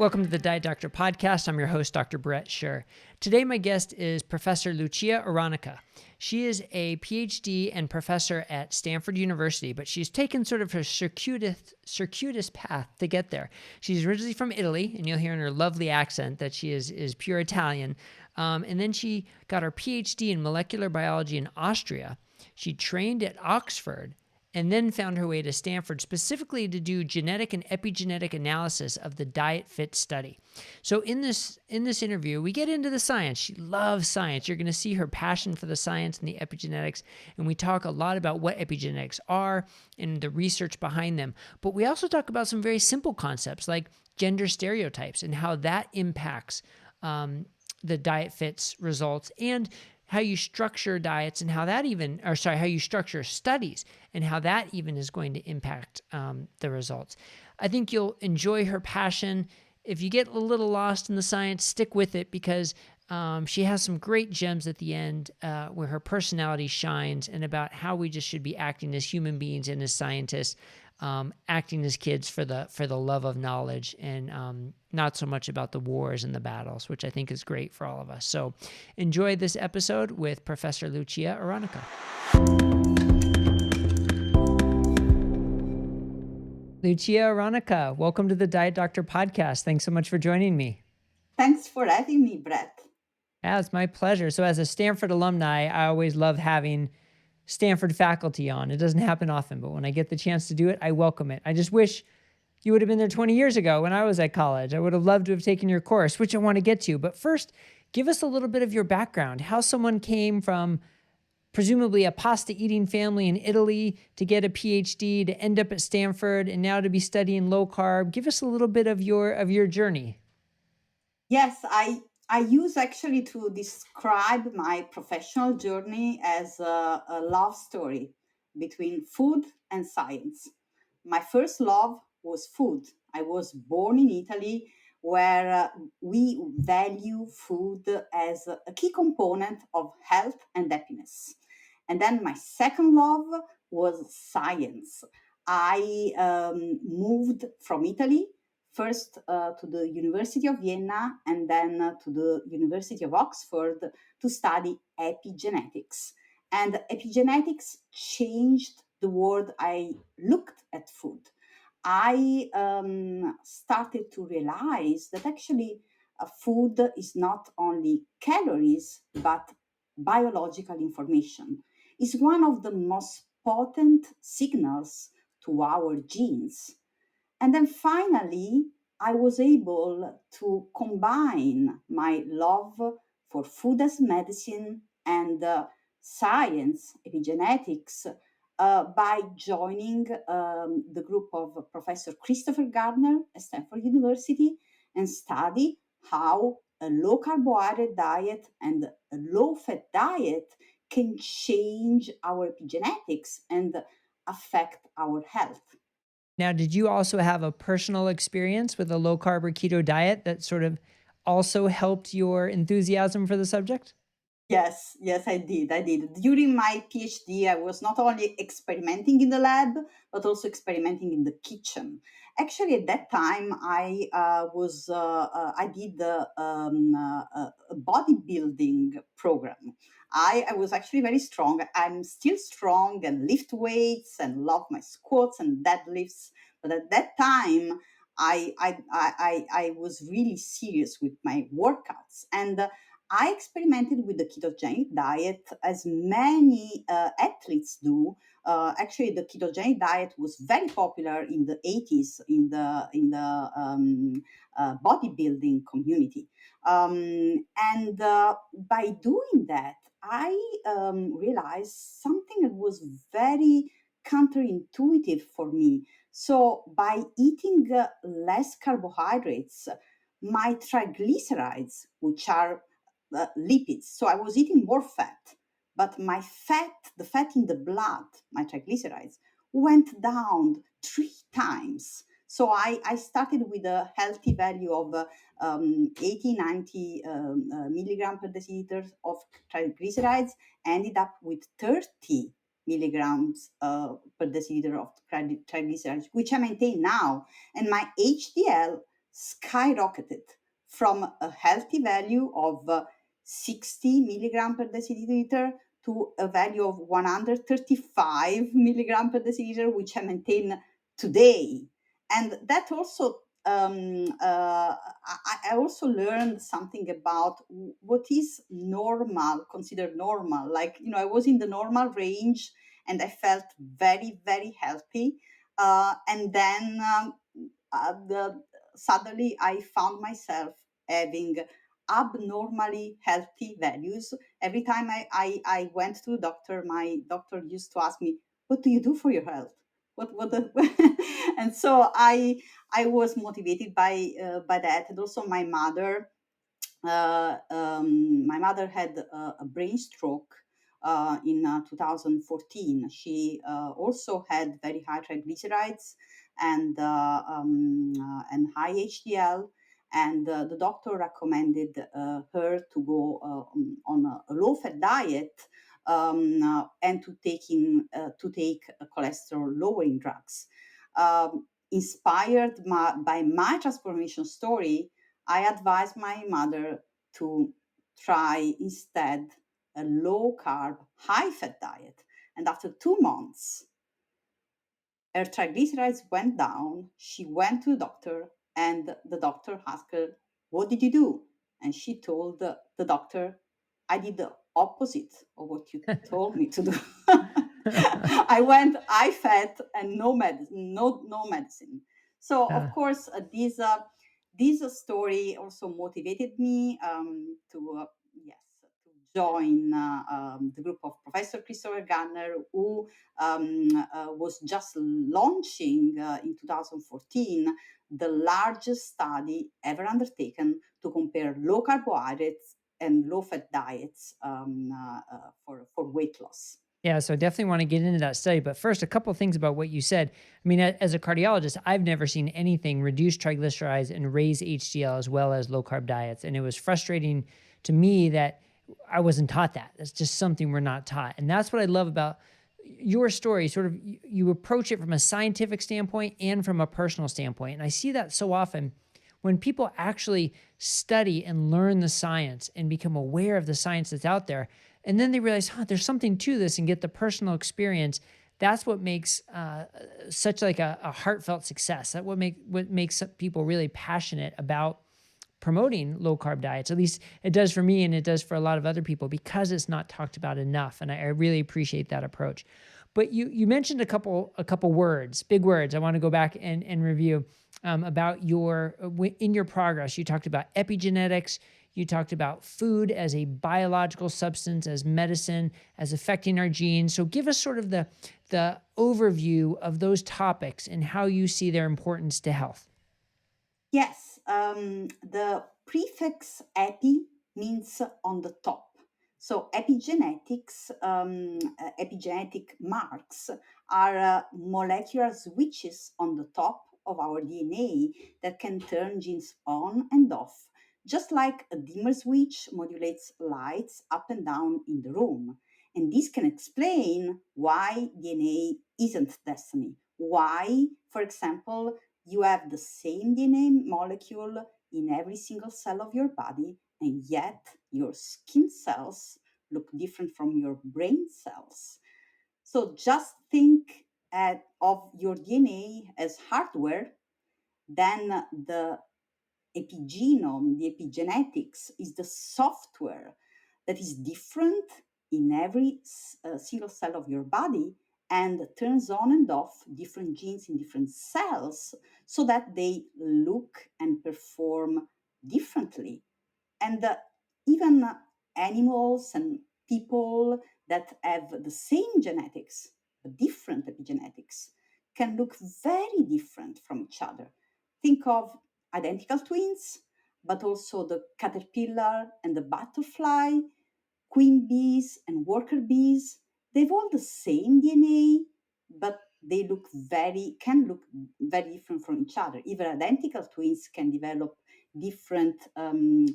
Welcome to the Diet Doctor podcast. I'm your host, Dr. Brett Scher. Today, my guest is Professor Lucia Aronica. She is a PhD and professor at Stanford University, but she's taken sort of her circuitous path to get there. She's originally from Italy, and you'll hear in her lovely accent that she is pure Italian. And then she got her PhD in molecular biology in Austria. She trained at Oxford, and then found her way to Stanford specifically to do genetic and epigenetic analysis of the DIETFITS study. So in this interview, we get into the science. She loves science. You're going to see her passion for the science and the epigenetics, and we talk a lot about what epigenetics are and the research behind them. But we also talk about some very simple concepts like gender stereotypes and how that impacts the DIETFITS results, and how you structure diets and how you structure studies and how that even is going to impact the results. I think you'll enjoy her passion. If you get a little lost in the science, stick with it because she has some great gems at the end where her personality shines and about how we just should be acting as human beings and as scientists, acting as kids for the love of knowledge and not so much about the wars and the battles, which I think is great for all of us. So enjoy this episode with Professor Lucia Aronica. Lucia Aronica, welcome to the Diet Doctor podcast. Thanks so much for joining me. Thanks for having me, Brett. Yeah, it's my pleasure. So as a Stanford alumni, I always love having Stanford faculty on. It doesn't happen often, but when I get the chance to do it, I welcome it. I just wish you would have been there 20 years ago when I was at college. I would have loved to have taken your course, which I want to get to. But first, give us a little bit of your background, how someone came from presumably a pasta-eating family in Italy to get a PhD, to end up at Stanford, and now to be studying low-carb. Give us a little bit of your journey. Yes, I use actually to describe my professional journey as a love story between food and science. My first love was food. I was born in Italy, where we value food as a key component of health and happiness. And then my second love was science. I moved from Italy first to the University of Vienna and then to the University of Oxford to study epigenetics. And epigenetics changed the world I looked at food. I started to realize that actually food is not only calories, but biological information. It's one of the most potent signals to our genes. And then finally, I was able to combine my love for food as medicine and science, epigenetics, by joining the group of Professor Christopher Gardner at Stanford University and study how a low carbohydrate diet and a low fat diet can change our epigenetics and affect our health. Now, did you also have a personal experience with a low-carb or keto diet that sort of also helped your enthusiasm for the subject? Yes, I did. During my PhD, I was not only experimenting in the lab, but also experimenting in the kitchen. Actually, at that time, I did a bodybuilding program. I was actually very strong. I'm still strong and lift weights and love my squats and deadlifts. But at that time, I was really serious with my workouts and I experimented with the ketogenic diet as many athletes do. Actually, the ketogenic diet was very popular in the 80s in the bodybuilding community. And by doing that, I realized something that was very counterintuitive for me. So by eating less carbohydrates, my triglycerides, which are lipids. So I was eating more fat, but my fat, the fat in the blood, my triglycerides, went down 3 times. So I started with a healthy value of 80, 90 milligram per deciliter of triglycerides, ended up with 30 milligrams per deciliter of triglycerides, which I maintain now. And my HDL skyrocketed from a healthy value of 60 milligram per deciliter to a value of 135 milligram per deciliter, which I maintain today. And that also, I also learned something about what is normal, considered normal. Like, I was in the normal range and I felt very, very healthy. And then suddenly I found myself having abnormally healthy values. Every time I went to the doctor, my doctor used to ask me, "What do you do for your health?" And so I was motivated by that, and also my mother had a brain stroke in 2014. She also had very high triglycerides and high HDL, and the doctor recommended her to go on a low-fat diet and to take cholesterol-lowering drugs. Inspired by my transformation story, I advised my mother to try instead a low carb, high fat diet. And after 2 months, her triglycerides went down. She went to the doctor, and the doctor asked her, "What did you do?" And she told the doctor, "I did the opposite of what you told me to do." I went high fat and no medicine, no medicine. So of course, this story also motivated me to yes to join the group of Professor Christopher Gardner, who was just launching in 2014 the largest study ever undertaken to compare low carbohydrates and low fat diets for weight loss. Yeah, so definitely want to get into that study. But first, a couple of things about what you said. I mean, as a cardiologist, I've never seen anything reduce triglycerides and raise HDL as well as low carb diets. And it was frustrating to me that I wasn't taught that. That's just something we're not taught. And that's what I love about your story. Sort of you approach it from a scientific standpoint and from a personal standpoint. And I see that so often when people actually study and learn the science and become aware of the science that's out there, and then they realize, there's something to this, and get the personal experience. That's what makes such like a heartfelt success. That what makes people really passionate about promoting low carb diets. At least it does for me, and it does for a lot of other people, because it's not talked about enough. And I really appreciate that approach. But you mentioned a couple words, big words. I want to go back and review about in your progress. You talked about epigenetics. You talked about food as a biological substance, as medicine, as affecting our genes. So give us sort of the overview of those topics and how you see their importance to health. Yes, the prefix epi means on the top. So epigenetics, epigenetic marks are molecular switches on the top of our DNA that can turn genes on and off, just like a dimmer switch modulates lights up and down in the room. And this can explain why DNA isn't destiny. Why, for example, you have the same DNA molecule in every single cell of your body, and yet your skin cells look different from your brain cells. So just think of your DNA as hardware, then the epigenome, the epigenetics, is the software that is different in every single cell of your body and turns on and off different genes in different cells so that they look and perform differently. And even animals and people that have the same genetics but different epigenetics can look very different from each other. Think of identical twins, but also the caterpillar and the butterfly, queen bees and worker bees. They've all the same DNA, but they can look very different from each other. Even identical twins can develop different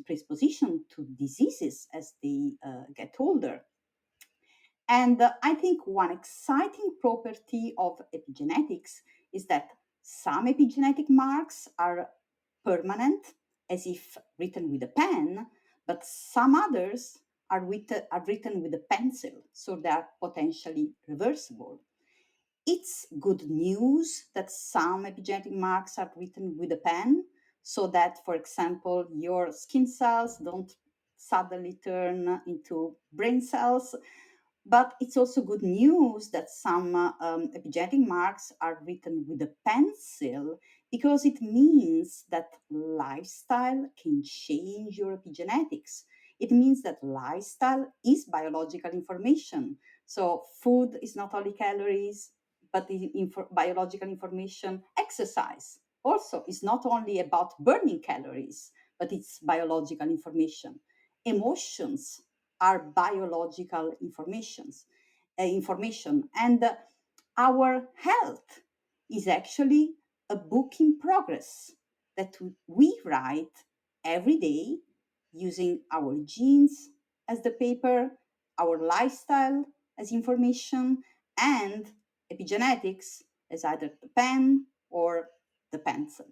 predisposition to diseases as they get older. And I think one exciting property of epigenetics is that some epigenetic marks are permanent, as if written with a pen, but some others are written with a pencil, so they are potentially reversible. It's good news that some epigenetic marks are written with a pen, so that, for example, your skin cells don't suddenly turn into brain cells. But it's also good news that some epigenetic marks are written with a pencil, because it means that lifestyle can change your epigenetics. It means that lifestyle is biological information. So food is not only calories, but the biological information. Exercise also is not only about burning calories, but it's biological information. Emotions are biological information, and our health is actually a book in progress that we write every day, using our genes as the paper, our lifestyle as information, and epigenetics as either the pen or the pencil.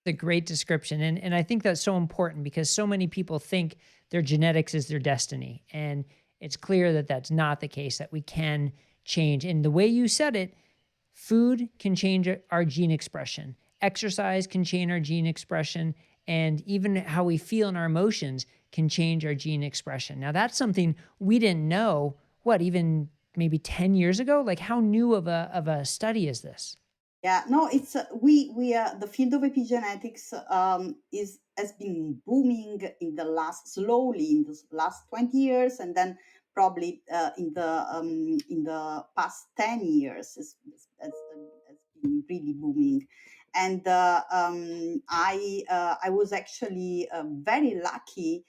A great description. And I think that's so important because so many people think their genetics is their destiny. And it's clear that that's not the case, that we can change. And the way you said it, food can change our gene expression, exercise can change our gene expression, and even how we feel in our emotions can change our gene expression. Now, that's something we didn't know, what, even maybe 10 years ago? Like, how new of a study is this? Yeah, no, it's we the field of epigenetics is has been booming in the last 20 years, and then probably in the past 10 years has been really booming. And I was actually very lucky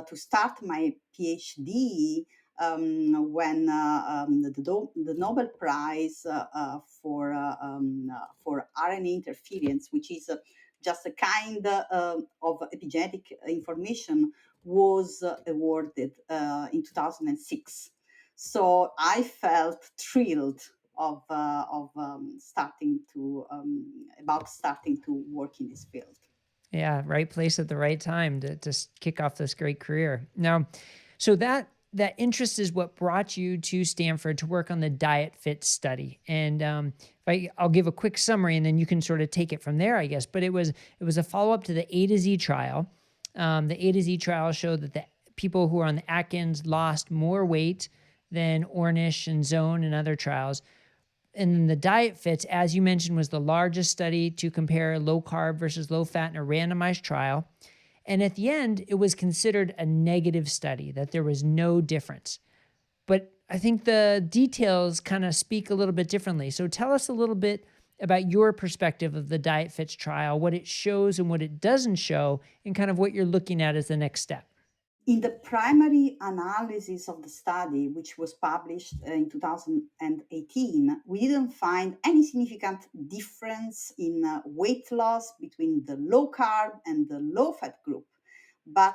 to start my PhD when the Nobel Prize for RNA interference, which is just a kind of epigenetic information, was awarded in 2006. So I felt thrilled of starting to work in this field. Yeah, right place at the right time to kick off this great career. Now, so that interest is what brought you to Stanford to work on the DIETFITS study. And I'll give a quick summary, and then you can sort of take it from there, I guess. But it was a follow up to the A to Z trial. The A to Z trial showed that the people who were on the Atkins lost more weight than Ornish and Zone and other trials. And then the DIETFITS, as you mentioned, was the largest study to compare low carb versus low fat in a randomized trial. And at the end, it was considered a negative study, that there was no difference. But I think the details kind of speak a little bit differently. So tell us a little bit about your perspective of the DIETFITS trial, what it shows and what it doesn't show, and kind of what you're looking at as the next step. In the primary analysis of the study, which was published in 2018, we didn't find any significant difference in weight loss between the low carb and the low fat group. But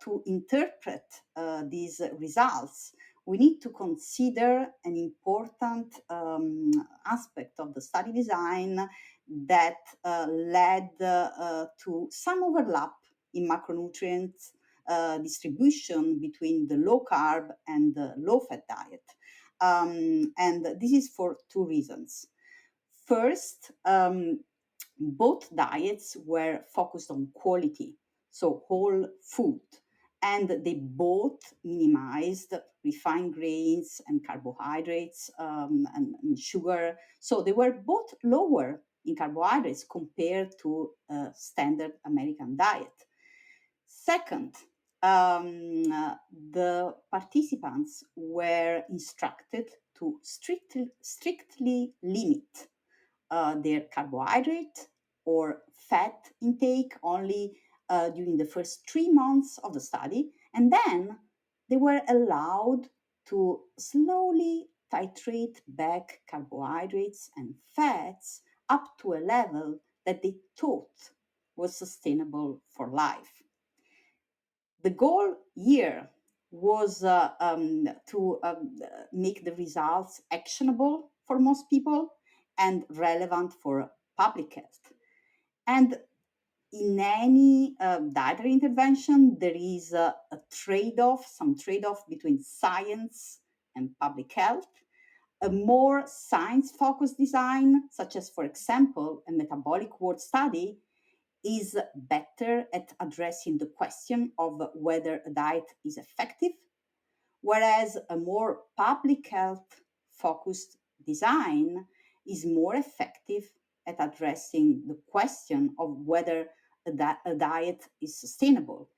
to interpret these results, we need to consider an important aspect of the study design that led to some overlap in macronutrients distribution between the low carb and the low fat diet. And this is for two reasons. First, both diets were focused on quality, so whole food, and they both minimized refined grains and carbohydrates and sugar. So they were both lower in carbohydrates compared to a standard American diet. Second, the participants were instructed to strictly limit their carbohydrate or fat intake only during the first 3 months of the study, and then they were allowed to slowly titrate back carbohydrates and fats up to a level that they thought was sustainable for life. The goal here was to make the results actionable for most people and relevant for public health. And in any dietary intervention, there is a trade-off, some trade-off between science and public health. A more science-focused design, such as, for example, a metabolic ward study, is better at addressing the question of whether a diet is effective, whereas a more public health focused design is more effective at addressing the question of whether a diet is sustainable.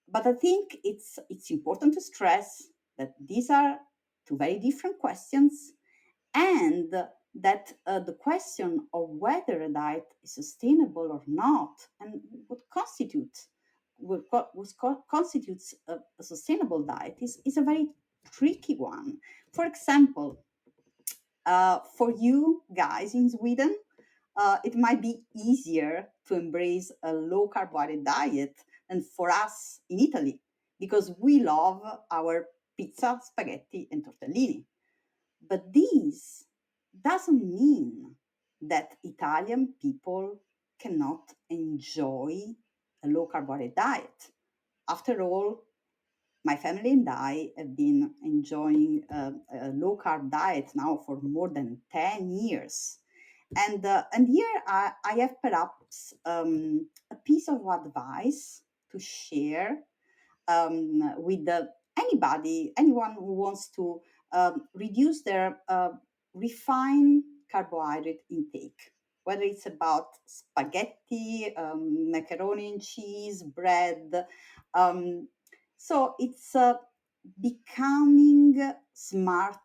But I think it's important to stress that these are two very different questions, and that the question of whether a diet is sustainable or not, and constitutes a sustainable diet, is a very tricky one. For example, for you guys in Sweden, it might be easier to embrace a low carbohydrate diet than for us in Italy, because we love our pizza, spaghetti, and tortellini. But this doesn't mean that Italian people cannot enjoy a low carbohydrate diet. After all, my family and I have been enjoying a low carb diet now for more than 10 years. And here I have perhaps a piece of advice to share with anyone who wants to reduce their refined carbohydrate intake, whether it's about spaghetti, macaroni and cheese, bread. So it's becoming smart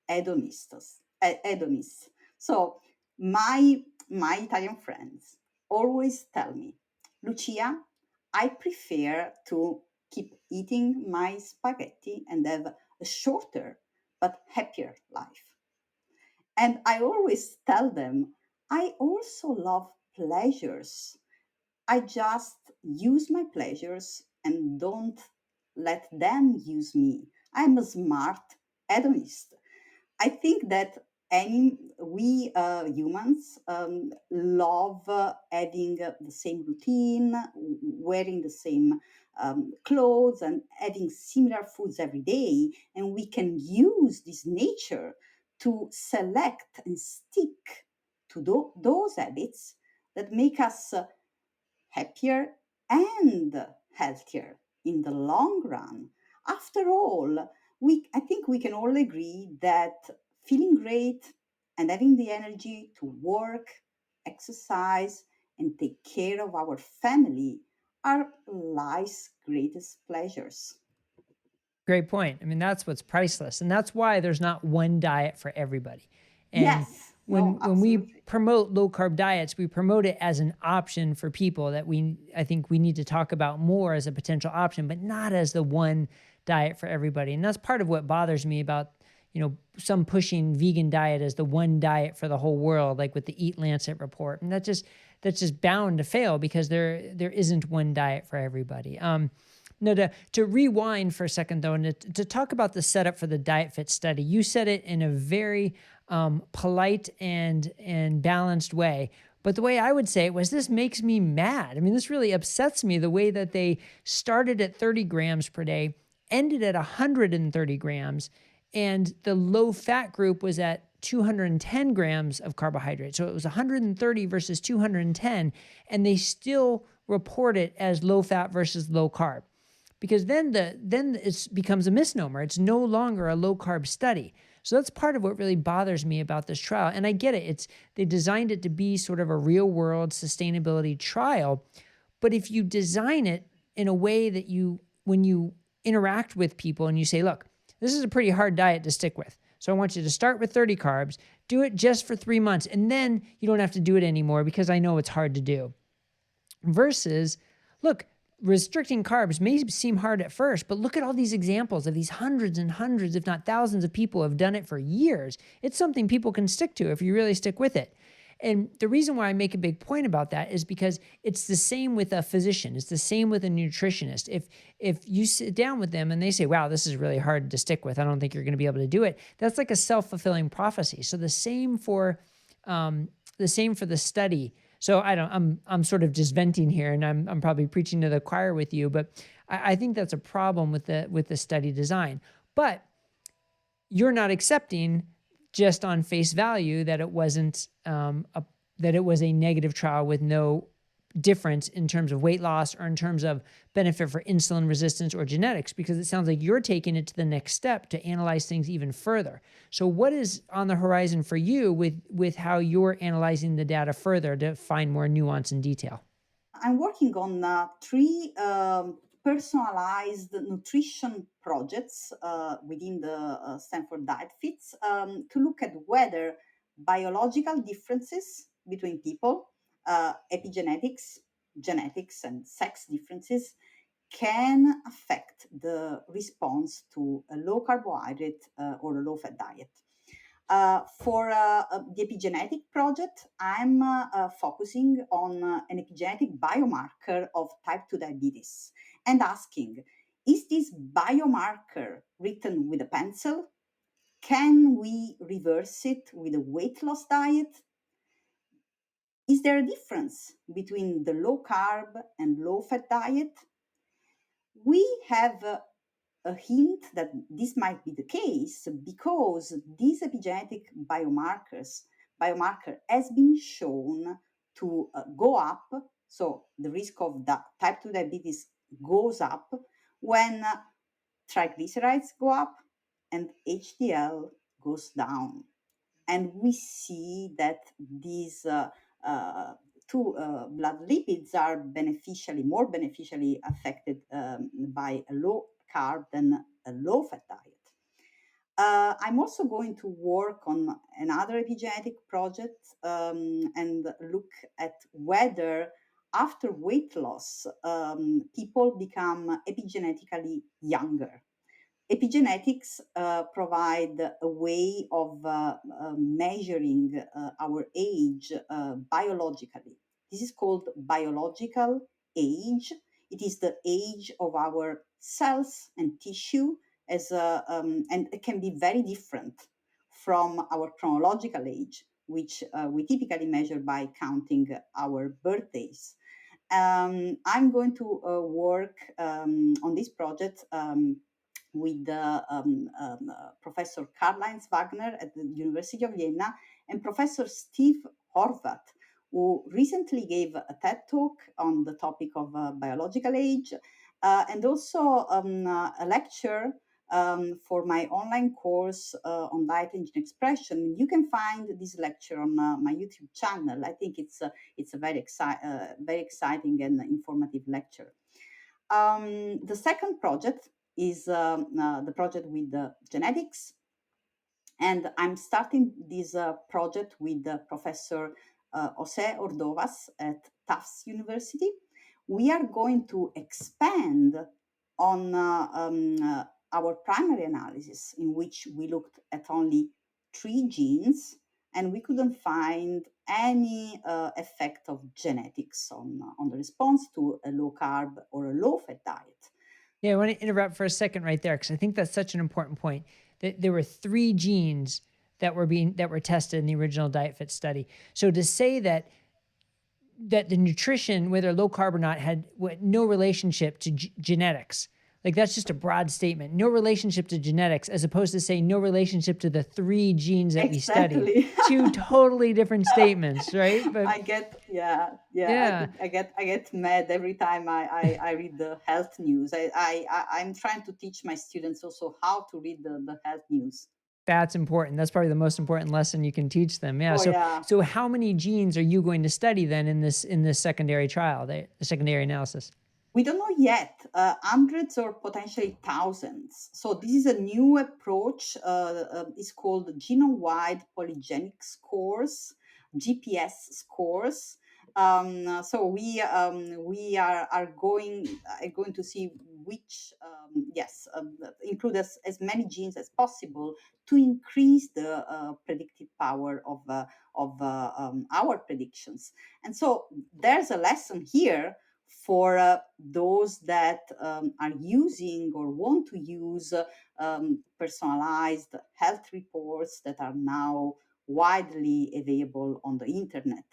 hedonists. So my Italian friends always tell me, Lucia, I prefer to keep eating my spaghetti and have a shorter but happier life. And I always tell them, I also love pleasures. I just use my pleasures and don't let them use me. I'm a smart hedonist. I think that we humans love having the same routine, wearing the same clothes, and having similar foods every day. And we can use this nature to select and stick to those habits that make us happier and healthier in the long run. After all, I think we can all agree that feeling great and having the energy to work, exercise, and take care of our family are life's greatest pleasures. Great point. I mean, that's what's priceless. And that's why there's not one diet for everybody. And Yes, no, when we absolutely. promote low carb diets, we promote it as an option for people that I think we need to talk about more as a potential option, but not as the one diet for everybody. And that's part of what bothers me about, some pushing vegan diet as the one diet for the whole world, like with the Eat Lancet report. And that's just bound to fail because there isn't one diet for everybody. No, to rewind for a second, though, and to talk about the setup for the DIETFITS study, you said it in a very polite and balanced way. But the way I would say it was, this makes me mad. I mean, this really upsets me, the way that they started at 30 grams per day, ended at 130 grams, and the low-fat group was at 210 grams of carbohydrate. So it was 130 versus 210, and they still report it as low-fat versus low-carb. Because then it becomes a misnomer. It's no longer a low-carb study. So that's part of what really bothers me about this trial. And I get it. They designed it to be sort of a real-world sustainability trial. But if you design it in a way that when you interact with people and you say, look, this is a pretty hard diet to stick with. So I want you to start with 30 carbs, do it just for 3 months, and then you don't have to do it anymore because I know it's hard to do. Versus, look, restricting carbs may seem hard at first, but look at all these examples of these hundreds and hundreds, if not thousands of people who have done it for years. It's something people can stick to if you really stick with it. And the reason why I make a big point about that is because it's the same with a physician. It's the same with a nutritionist. If you sit down with them and they say, wow, this is really hard to stick with, I don't think you're going to be able to do it. That's like a self-fulfilling prophecy. So the same for the study. So I'm sort of just venting here, and I'm probably preaching to the choir with you, but I think that's a problem with the study design. But you're not accepting just on face value that it wasn't that it was a negative trial with no difference in terms of weight loss or in terms of benefit for insulin resistance or genetics, because it sounds like you're taking it to the next step to analyze things even further. So what is on the horizon for you with how you're analyzing the data further to find more nuance and detail? I'm working on three personalized nutrition projects within the Stanford DIETFITS to look at whether biological differences between people, epigenetics, genetics, and sex differences can affect the response to a low carbohydrate or a low fat diet. For the epigenetic project, I'm focusing on an epigenetic biomarker of type 2 diabetes and asking, is this biomarker written with a pencil? Can we reverse it with a weight loss diet? Is there a difference between the low carb and low fat diet? We have a hint that this might be the case because these epigenetic biomarker has been shown to go up. So the risk of type 2 diabetes goes up when triglycerides go up and HDL goes down. And we see that these two blood lipids are more beneficially affected by a low carb than a low fat diet. I'm also going to work on another epigenetic project and look at whether after weight loss people become epigenetically younger. Epigenetics provide a way of measuring our age biologically. This is called biological age. It is the age of our cells and tissue, and it can be very different from our chronological age, which we typically measure by counting our birthdays. I'm going to work on this project with Professor Karl-Heinz Wagner at the University of Vienna and Professor Steve Horvath, who recently gave a TED talk on the topic of biological age and also a lecture for my online course on diet and gene expression. You can find this lecture on my YouTube channel. I think it's a very exciting and informative lecture. The second project is the project with the genetics. And I'm starting this project with Professor Jose Ordovas at Tufts University. We are going to expand on our primary analysis, in which we looked at only 3 genes, and we couldn't find any effect of genetics on the response to a low carb or a low fat diet. Yeah, I want to interrupt for a second right there because I think that's such an important point. That there were 3 genes that were tested in the original DIETFITS study. So to say that the nutrition, whether low carb or not, had no relationship to genetics. Like that's just a broad statement. No relationship to genetics, as opposed to saying no relationship to the 3 genes that we studied. 2 totally different statements, right? But I get mad every time I read the health news. I'm trying to teach my students also how to read the health news. That's important. That's probably the most important lesson you can teach them. Yeah. Oh, so how many genes are you going to study then in this secondary trial, the secondary analysis? We don't know yet, hundreds or potentially thousands. So this is a new approach. It's called genome-wide polygenic scores, GPS scores. So we are going to see which include as many genes as possible to increase the predictive power of our predictions. And so there's a lesson here for those that are using or want to use personalized health reports that are now widely available on the internet.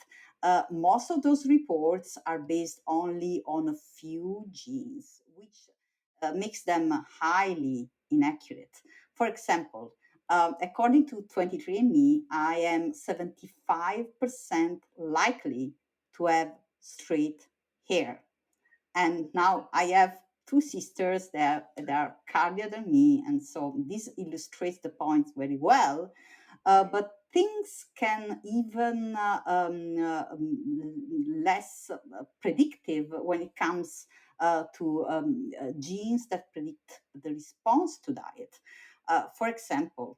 Most of those reports are based only on a few genes, which makes them highly inaccurate. For example, according to 23andMe, I am 75% likely to have straight hair. And now I have two sisters that are cardier than me, and so this illustrates the point very well. But things can even less predictive when it comes to genes that predict the response to diet. For example,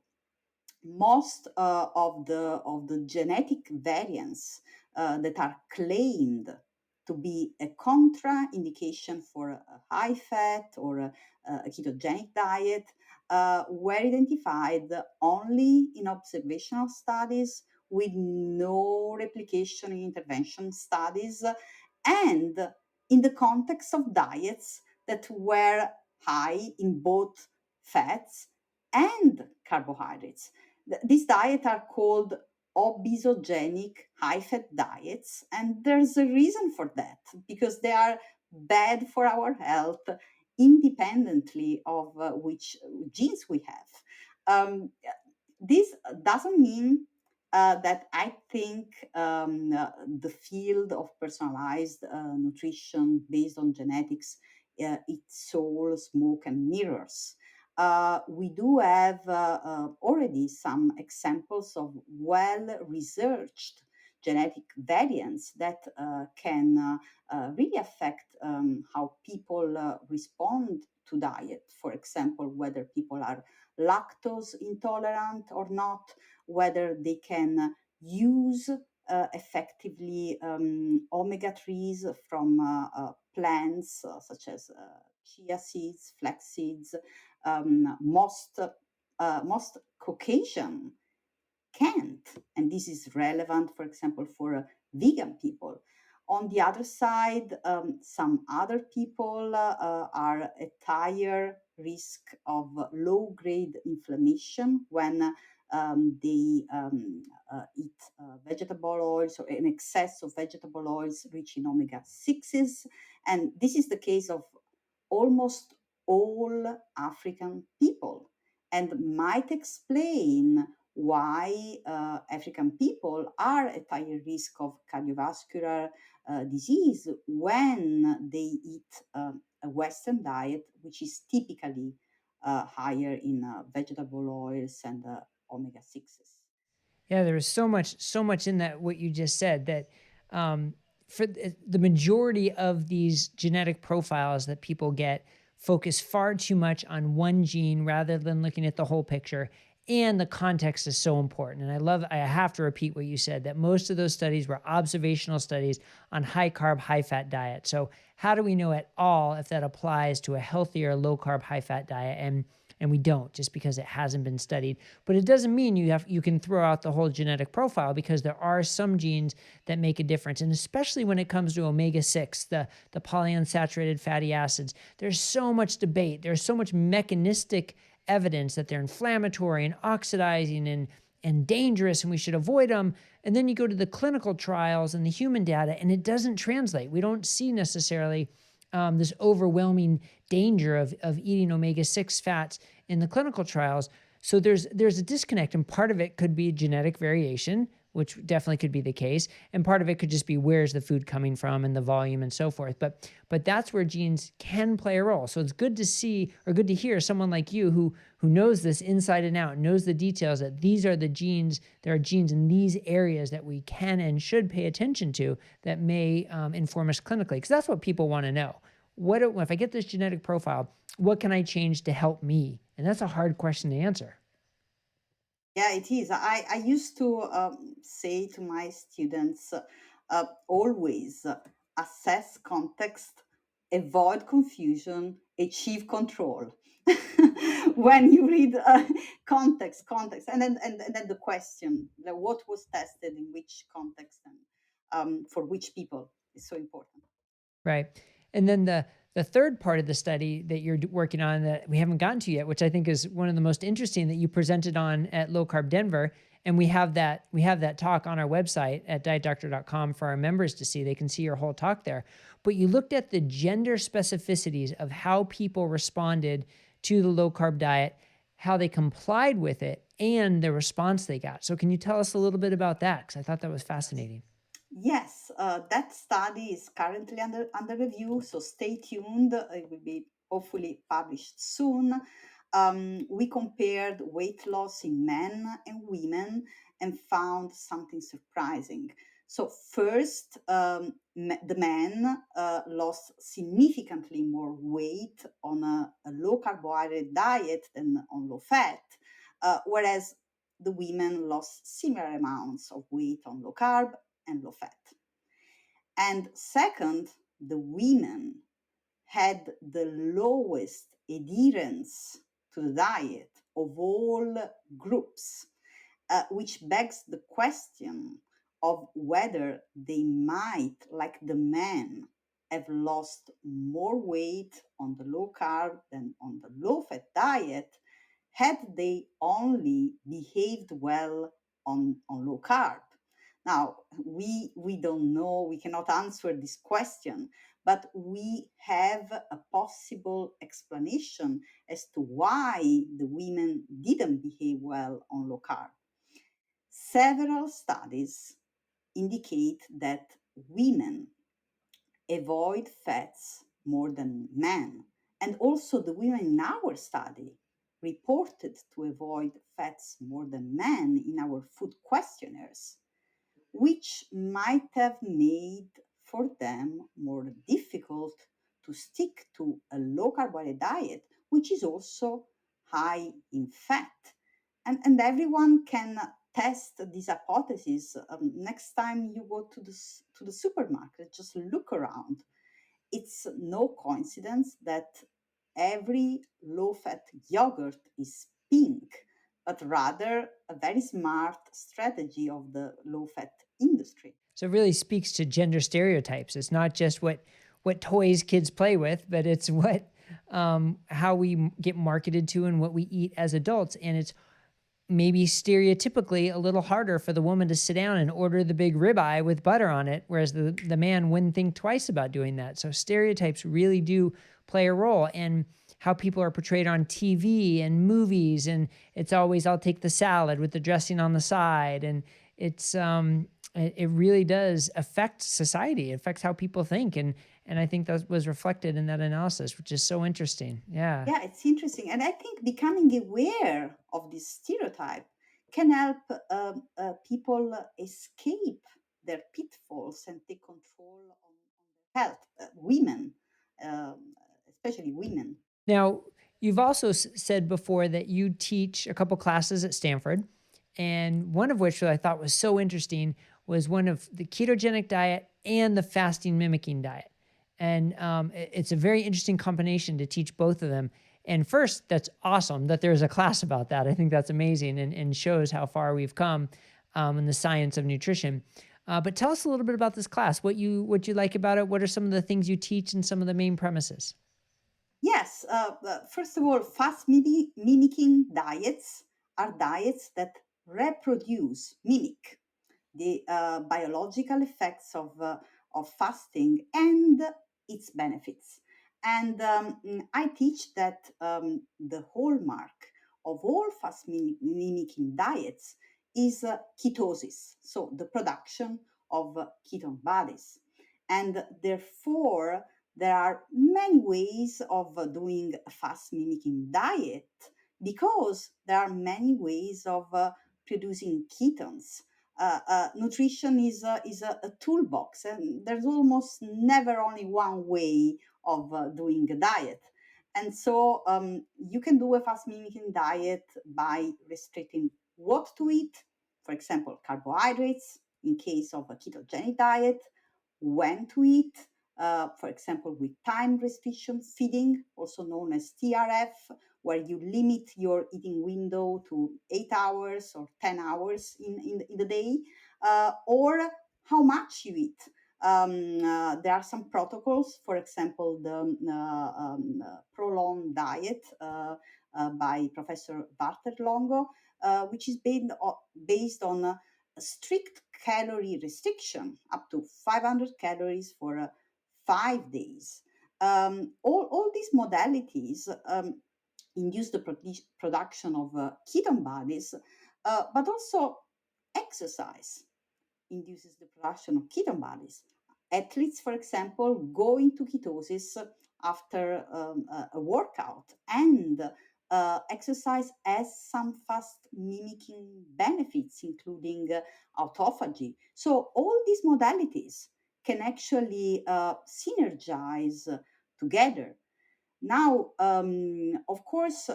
most of the genetic variants that are claimed to be a contraindication for a high fat or a ketogenic diet were identified only in observational studies with no replication in intervention studies and in the context of diets that were high in both fats and carbohydrates. These diets are called obesogenic high fat diets, and there's a reason for that because they are bad for our health independently of which genes we have. This doesn't mean that I think the field of personalized nutrition based on genetics it's all smoke and mirrors. We do have already some examples of well researched genetic variants that can really affect how people respond to diet. For example, whether people are lactose intolerant or not, whether they can use effectively omega 3s from plants such as chia seeds, flax seeds. Most Caucasian can't, and this is relevant, for example, for vegan people. On the other side, some other people are at higher risk of low-grade inflammation when they eat vegetable oils or an excess of vegetable oils rich in omega 6s. And this is the case of almost all African people and might explain why African people are at higher risk of cardiovascular disease when they eat a Western diet, which is typically higher in vegetable oils and omega 6s. Yeah, there was so much in that what you just said that for the majority of these genetic profiles that people get focus far too much on one gene rather than looking at the whole picture. And the context is so important. And I have to repeat what you said, that most of those studies were observational studies on high carb, high fat diet. So how do we know at all if that applies to a healthier, low carb, high fat diet? And we don't, just because it hasn't been studied. But it doesn't mean you can throw out the whole genetic profile, because there are some genes that make a difference. And especially when it comes to omega-6, the polyunsaturated fatty acids, there's so much debate. There's so much mechanistic evidence that they're inflammatory and oxidizing and dangerous, and we should avoid them. And then you go to the clinical trials and the human data, and it doesn't translate. We don't see necessarily this overwhelming danger of eating omega-6 fats in the clinical trials. So there's a disconnect, and part of it could be genetic variation, which definitely could be the case, and part of it could just be where's the food coming from and the volume and so forth. But that's where genes can play a role. So it's good to see, or good to hear, someone like you who knows this inside and out, knows the details, that these are the genes, there are genes in these areas that we can and should pay attention to that may inform us clinically, because that's what people want to know. If I get this genetic profile, what can I change to help me? And that's a hard question to answer. Yeah, it is. I used to say to my students always assess context, avoid confusion, achieve control. When you read context, and then the question, what was tested in which context and for which people is so important. Right. And then the third part of the study that you're working on that we haven't gotten to yet, which I think is one of the most interesting, that you presented on at Low Carb Denver, And we have that talk on our website at dietdoctor.com for our members to see. They can see your whole talk there. But you looked at the gender specificities of how people responded to the low carb diet, how they complied with it, and the response they got. So can you tell us a little bit about that? Because I thought that was fascinating. Yes, that study is currently under review, so stay tuned. It will be hopefully published soon. We compared weight loss in men and women and found something surprising. So first, the men lost significantly more weight on a low carbohydrate diet than on low fat, whereas the women lost similar amounts of weight on low carb and low fat. And second, the women had the lowest adherence to the diet of all groups, which begs the question of whether they might, like the men, have lost more weight on the low carb than on the low fat diet had they only behaved well on low carb. Now, we don't know, we cannot answer this question, but we have a possible explanation as to why the women didn't behave well on low carb. Several studies indicate that women avoid fats more than men. And also, the women in our study reported to avoid fats more than men in our food questionnaires, which might have made for them more difficult to stick to a low carbohydrate diet, which is also high in fat. And everyone can test this hypothesis. Next time you go to the supermarket, just look around. It's no coincidence that every low fat yogurt is pink, but rather a very smart strategy of the low fat industry. So it really speaks to gender stereotypes. It's not just what toys kids play with, but it's what how we get marketed to and what we eat as adults. And it's maybe stereotypically a little harder for the woman to sit down and order the big ribeye with butter on it, whereas the man wouldn't think twice about doing that. So stereotypes really do play a role. And how people are portrayed on TV and movies, and it's always, I'll take the salad with the dressing on the side. And it really does affect society. It affects how people think. And I think that was reflected in that analysis, which is so interesting. Yeah. Yeah, it's interesting. And I think becoming aware of this stereotype can help people escape their pitfalls and take control on their health. Women, especially women. Now, you've also said before that you teach a couple classes at Stanford, and one of which that I thought was so interesting was one of the ketogenic diet and the fasting mimicking diet. And it's a very interesting combination to teach both of them. And first, that's awesome that there's a class about that. I think that's amazing and shows how far we've come in the science of nutrition. But tell us a little bit about this class, what you like about it, what are some of the things you teach and some of the main premises? Yes, first of all, fast mimicking diets are diets that mimic the biological effects of fasting and its benefits. And I teach that the hallmark of all fast mimicking diets is ketosis, so the production of ketone bodies. And therefore, there are many ways of doing a fast mimicking diet because there are many ways of producing ketones. Nutrition is a toolbox, and there's almost never only one way of doing a diet. And so you can do a fast mimicking diet by restricting what to eat, for example, carbohydrates in case of a ketogenic diet, when to eat, for example, with time restriction feeding, also known as TRF, where you limit your eating window to 8 hours or 10 hours in the day, or how much you eat. There are some protocols, for example, the prolonged diet by Professor Walter Longo, which is based on a strict calorie restriction, up to 500 calories for 5 days. All these modalities induce the production of ketone bodies, but also exercise induces the production of ketone bodies. Athletes, for example, go into ketosis after a workout, and exercise has some fast mimicking benefits, including autophagy. So all these modalities can actually synergize together. Now, of course,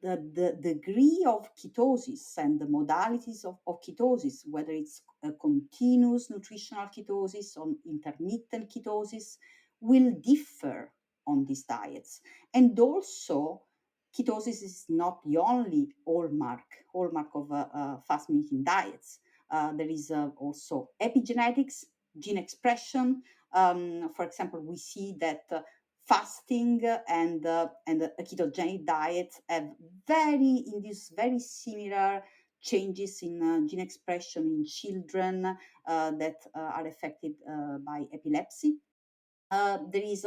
the degree of ketosis and the modalities of ketosis, whether it's a continuous nutritional ketosis or intermittent ketosis, will differ on these diets. And also, ketosis is not the only hallmark of fast-meeting diets. There is also epigenetics, gene expression. For example, we see that fasting and a ketogenic diet have very similar changes in gene expression in children that are affected by epilepsy. There is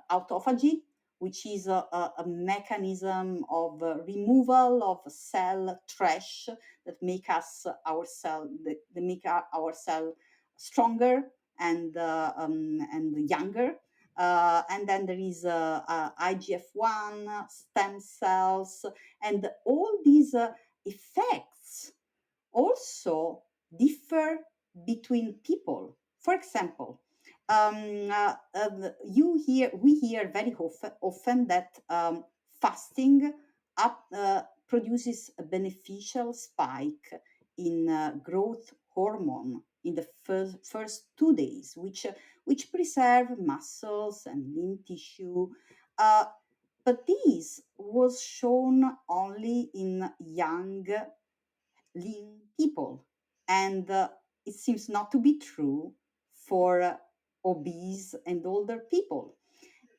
autophagy, which is a mechanism of removal of cell trash that make our cell stronger and younger. And then there is IGF-1, stem cells, and all these effects also differ between people. For example, we hear very often that fasting produces a beneficial spike in growth hormone in the first 2 days, which preserve muscles and lean tissue. But this was shown only in young, lean people, and it seems not to be true for obese and older people.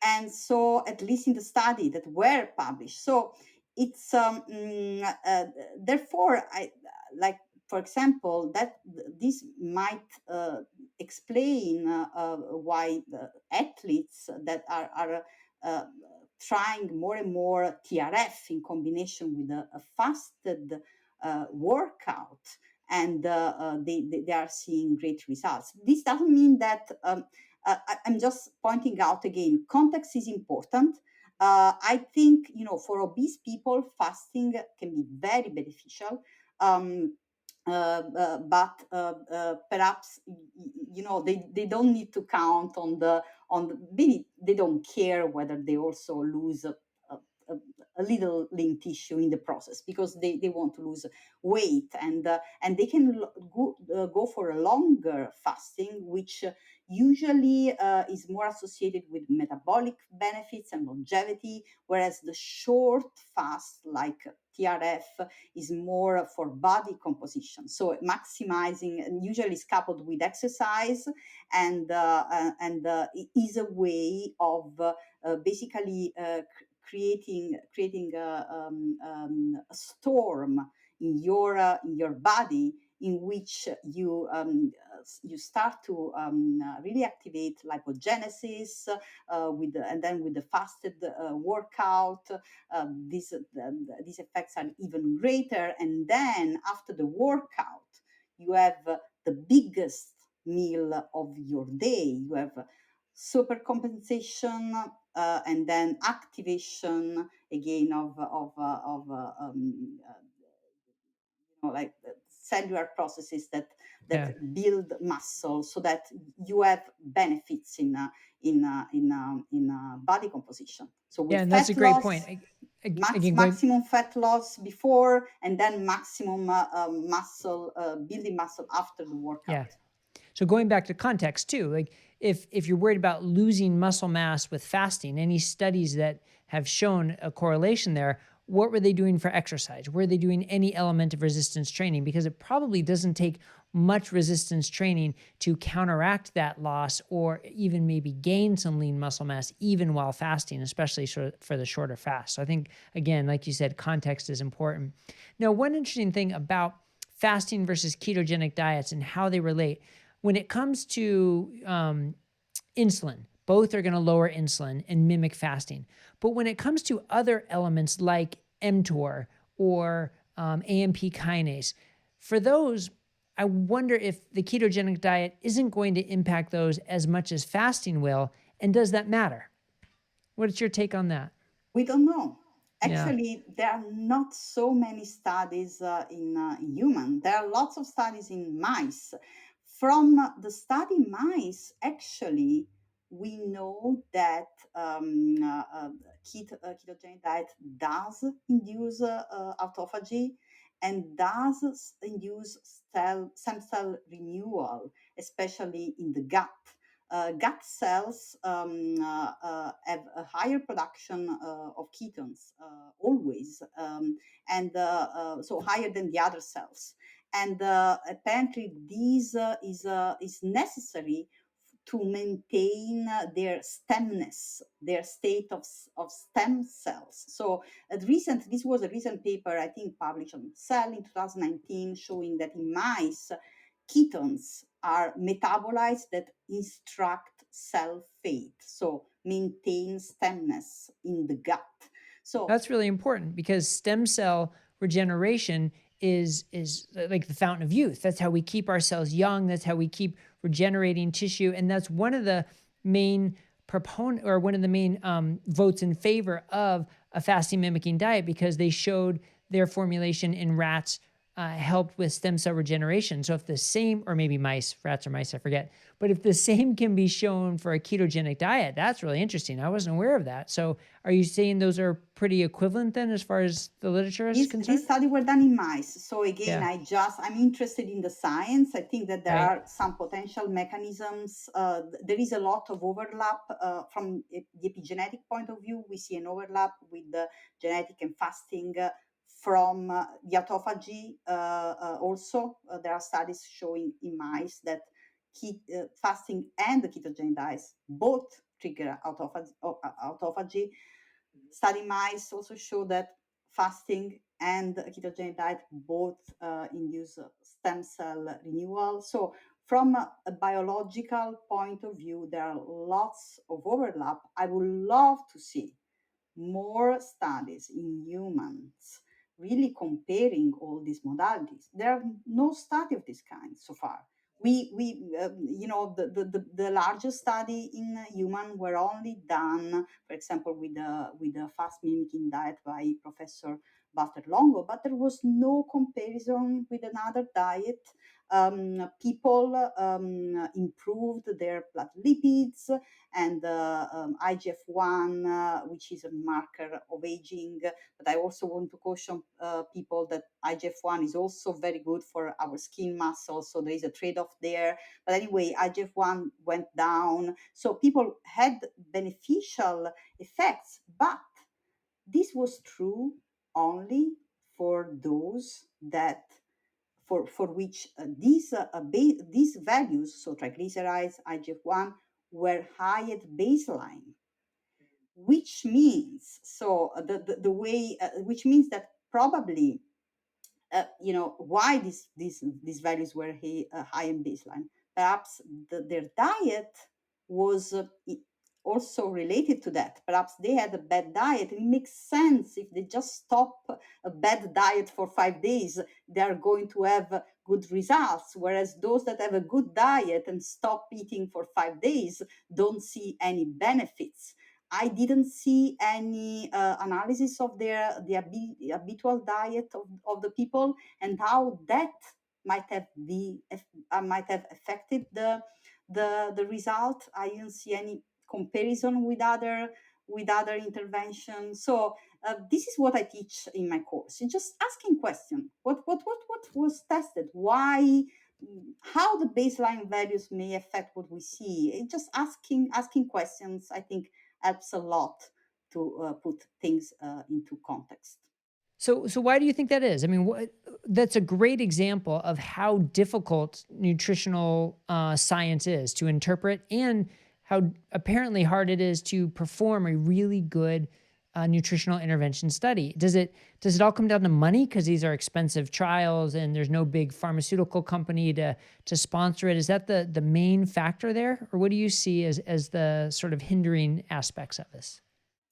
And so, at least in the study that were published, so it's therefore I like, for example, that this might explain why the athletes that are trying more and more TRF in combination with a fasted workout, and they are seeing great results. This doesn't mean that I'm just pointing out again, context is important. I think, for obese people, fasting can be very beneficial. But perhaps they don't need to count on they don't care whether they also lose a little lean tissue in the process, because they want to lose weight, and they can go for a longer fasting, which usually is more associated with metabolic benefits and longevity, whereas the short fast like TRF is more for body composition. So maximizing, and usually is coupled with exercise, and is a way of basically creating a storm in your body, in which you start to really activate lipogenesis and then with the fasted workout, these effects are even greater. And then after the workout, you have the biggest meal of your day. You have super compensation and then activation again of like cellular processes that build muscle, so that you have benefits in body composition. So with and that's a great point. Maximum fat loss before, and then maximum muscle building muscle after the workout. Yeah. So going back to context too, like if you're worried about losing muscle mass with fasting, any studies that have shown a correlation there, what were they doing for exercise? Were they doing any element of resistance training? Because it probably doesn't take much resistance training to counteract that loss or even maybe gain some lean muscle mass even while fasting, especially for the shorter fast. So I think, again, like you said, context is important. Now, one interesting thing about fasting versus ketogenic diets and how they relate, when it comes to insulin, both are going to lower insulin and mimic fasting. But when it comes to other elements like mTOR or AMP kinase, for those, I wonder if the ketogenic diet isn't going to impact those as much as fasting will. And does that matter? What's your take on that? We don't know. Yeah. Actually, there are not so many studies in human. There are lots of studies in mice. From the study mice, actually, we know that ketogenic diet does induce autophagy and does induce stem cell renewal, especially in the gut. Gut cells have a higher production of ketones always, so higher than the other cells. And apparently, this is necessary to maintain their stemness, their state of stem cells. So this was a recent paper, I think, published on Cell in 2019, showing that in mice, ketones are metabolites that instruct cell fate, so maintain stemness in the gut. So That's really important because stem cell regeneration is like the fountain of youth. That's how we keep our cells young. That's how we keep regenerating tissue. And that's one of the main one of the main votes in favor of a fasting mimicking diet, because they showed their formulation in rats helped with stem cell regeneration. So if the same, or maybe mice, rats or mice, I forget, but if the same can be shown for a ketogenic diet, that's really interesting. I wasn't aware of that. So are you saying those are pretty equivalent then as far as the literature is concerned? These studies were done in mice. So again, Yeah. I'm interested in the science. I think that there Right. are some potential mechanisms. There is a lot of overlap from the epigenetic point of view. We see an overlap with the genetic and fasting from the autophagy. Also, there are studies showing in mice that fasting and the ketogenic diets both trigger autophagy. Study mice also show that fasting and a ketogenic diet both induce stem cell renewal. So from a biological point of view, there are lots of overlap. I would love to see more studies in humans really comparing all these modalities. There are no study of this kind so far. The largest study in human were only done, for example, with the fast mimicking diet by Professor Walter Longo, but there was no comparison with another diet. People improved their blood lipids and IGF-1, which is a marker of aging. But I also want to caution people that IGF-1 is also very good for our skin muscles, so there is a trade-off there. But anyway, IGF-1 went down, so people had beneficial effects, but this was true only for those that for which these values, so triglycerides, IGF-1, were high at baseline, which means the way which means that probably why these values were high in baseline. Perhaps their diet was also related to that. Perhaps they had a bad diet. It makes sense if they just stop a bad diet for 5 days, they are going to have good results. Whereas those that have a good diet and stop eating for 5 days don't see any benefits. I didn't see any analysis of the habitual diet of the people and how that might have affected the result. I didn't see any comparison with other interventions. So this is what I teach in my course. It's just asking questions. What was tested? Why? How the baseline values may affect what we see. It's just asking questions, I think, helps a lot to put things into context. So why do you think that is? I mean, that's a great example of how difficult nutritional science is to interpret, and how apparently hard it is to perform a really good nutritional intervention study. Does it all come down to money because these are expensive trials and there's no big pharmaceutical company to sponsor it? Is that the main factor there, or what do you see as the sort of hindering aspects of this?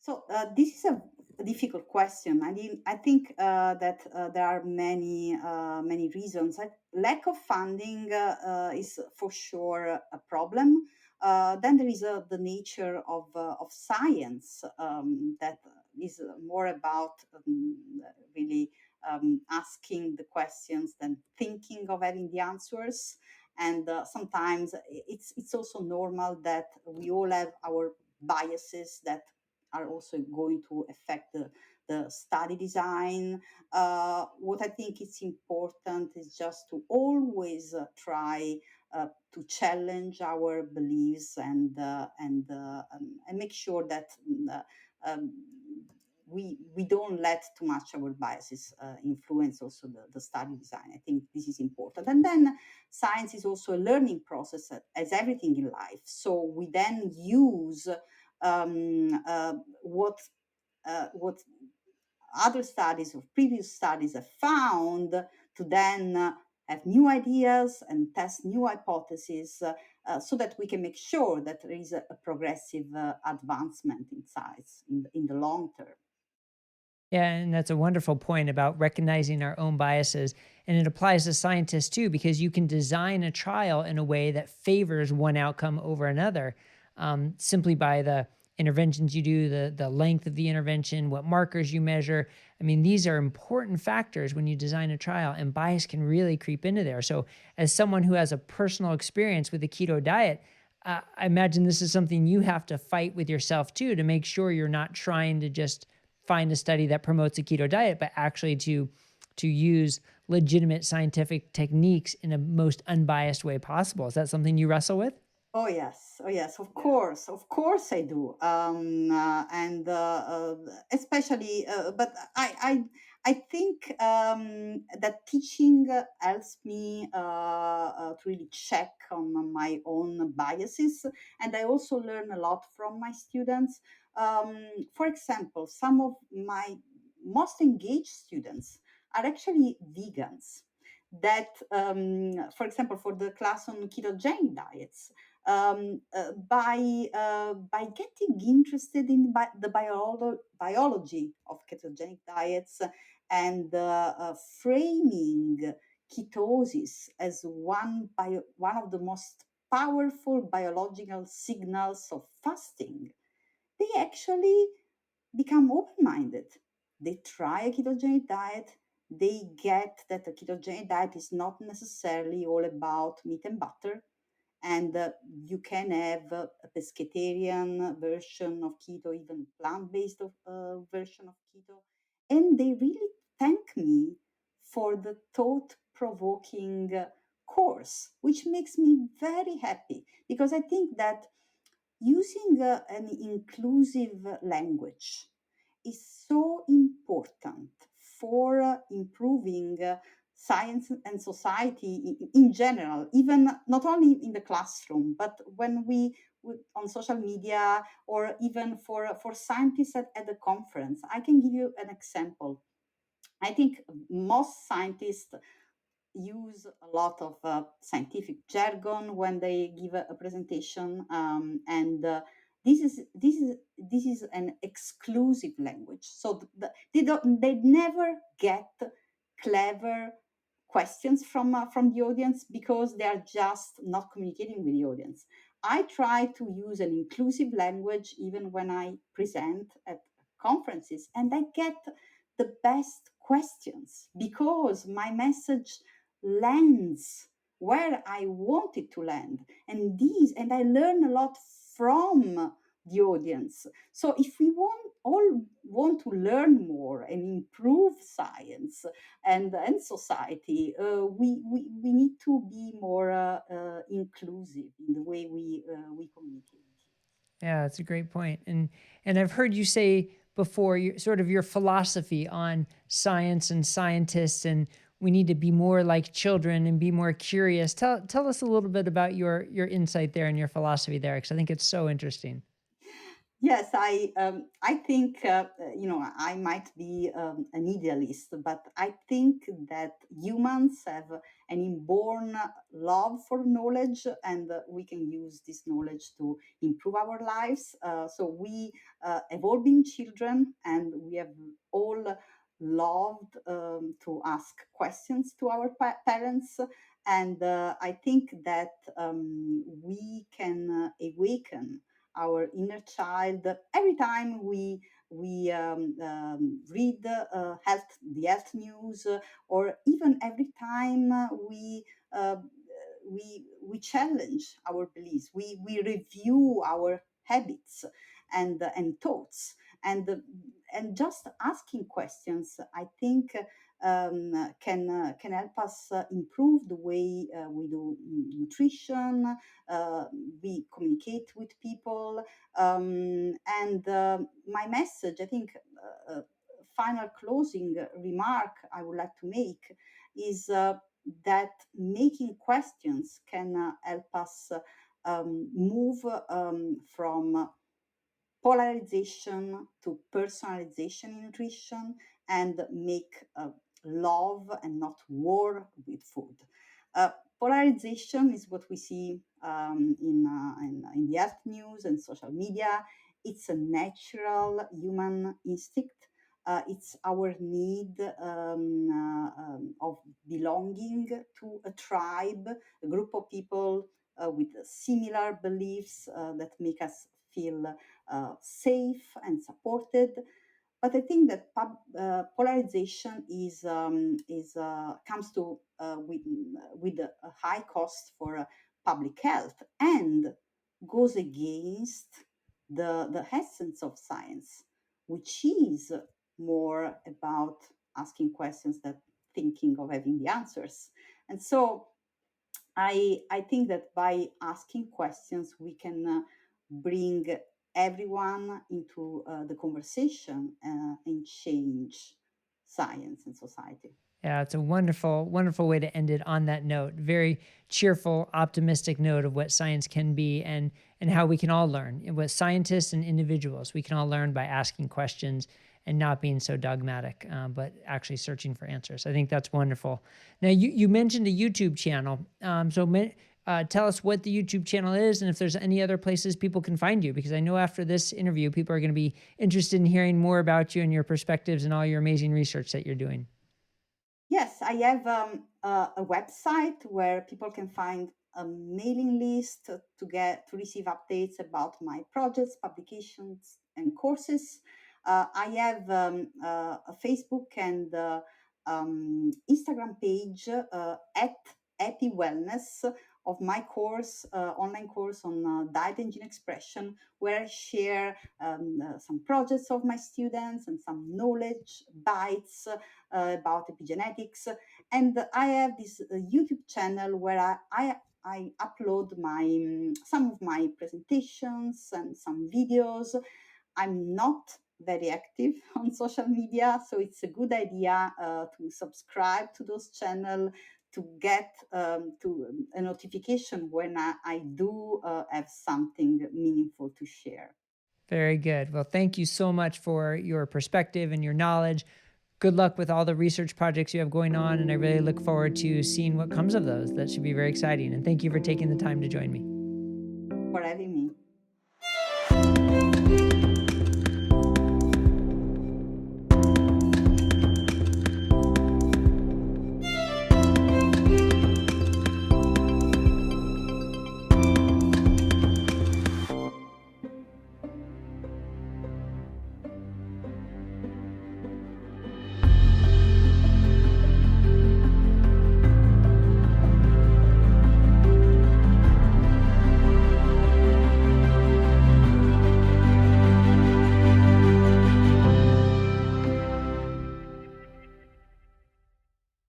So this is a difficult question. I mean, I think that there are many reasons. Lack of funding is for sure a problem. Then there is the nature of science that is more about really asking the questions than thinking of having the answers. And sometimes it's also normal that we all have our biases that are also going to affect the study design. What I think is important is just to always try to challenge our beliefs and make sure that um, we don't let too much our biases influence also the study design. I think this is important. And then science is also a learning process as everything in life. So we then use what other studies or previous studies have found to then have new ideas and test new hypotheses so that we can make sure that there is a progressive advancement in science in the long term. Yeah, and that's a wonderful point about recognizing our own biases. And it applies to scientists too, because you can design a trial in a way that favors one outcome over another, simply by the interventions you do, the length of the intervention, what markers you measure. I mean, these are important factors when you design a trial, and bias can really creep into there. So, as someone who has a personal experience with the keto diet, I imagine this is something you have to fight with yourself too, to make sure you're not trying to just find a study that promotes a keto diet, but actually to use legitimate scientific techniques in a most unbiased way possible. Is that something you wrestle with? Oh yes, of course I do, and especially, but I think that teaching helps me to really check on my own biases, and I also learn a lot from my students. For example, some of my most engaged students are actually vegans. That, for example, for the class on ketogenic diets, by getting interested in the biology of ketogenic diets and framing ketosis as one of the most powerful biological signals of fasting, they actually become open-minded. They try a ketogenic diet. They get that a ketogenic diet is not necessarily all about meat and butter, and you can have a pescatarian version of keto, even plant-based version of keto. And they really thank me for the thought-provoking course, which makes me very happy because I think that using an inclusive language is so important for improving science and society in general, even not only in the classroom, but when on social media or even for scientists at the conference. I can give you an example. I think most scientists use a lot of scientific jargon when they give a presentation, and this is an exclusive language. So they never get clever questions from the audience because they are just not communicating with the audience. I try to use an inclusive language even when I present at conferences, and I get the best questions because my message lands where I want it to land. And I learn a lot from the audience. So if we all want to learn more and improve science and society, we need to be more inclusive in the way we communicate. Yeah, that's a great point. And I've heard you say before, sort of your philosophy on science and scientists, and we need to be more like children and be more curious. Tell us a little bit about your insight there and your philosophy there, because I think it's so interesting. Yes, I think I might be an idealist, but I think that humans have an inborn love for knowledge, and we can use this knowledge to improve our lives. So we have all been children, and we have all loved to ask questions to our parents. And I think that we can awaken our inner child every time we read the health news, or even every time uh, we challenge our beliefs, we review our habits and thoughts, and and just asking questions, I think can help us improve the way we do nutrition, uh, we communicate with people. And my message, I think, final closing remark I would like to make is that making questions can help us move from polarization to personalization in nutrition, and make love and not war with food. Uh, Polarization is what we see in the health news and social media. It's a natural human instinct. It's our need of belonging to a tribe, a group of people with similar beliefs that make us feel safe and supported. But I think that polarization is comes to with a high cost for public health, and goes against the essence of science, which is more about asking questions than thinking of having the answers. And so I think that by asking questions, we can bring everyone into the conversation and change science and society. Yeah, it's a wonderful, wonderful way to end it on that note. Very cheerful, optimistic note of what science can be, and how we can all learn. And what scientists and individuals, we can all learn by asking questions and not being so dogmatic, but actually searching for answers. I think that's wonderful. Now, you mentioned a YouTube channel. Tell us what the YouTube channel is, and if there's any other places people can find you, because I know after this interview, people are going to be interested in hearing more about you and your perspectives and all your amazing research that you're doing. Yes, I have a website where people can find a mailing list to receive updates about my projects, publications, and courses. I have a Facebook and Instagram page at Happy Wellness, of my course, online course on diet and gene expression, where I share some projects of my students and some knowledge bites about epigenetics. And I have this YouTube channel where I upload some of my presentations and some videos. I'm not very active on social media, so it's a good idea to subscribe to those channels to get to a notification when I do have something meaningful to share. Very good. Well, thank you so much for your perspective and your knowledge. Good luck with all the research projects you have going on, and I really look forward to seeing what comes of those. That should be very exciting. And thank you for taking the time to join me. For having me.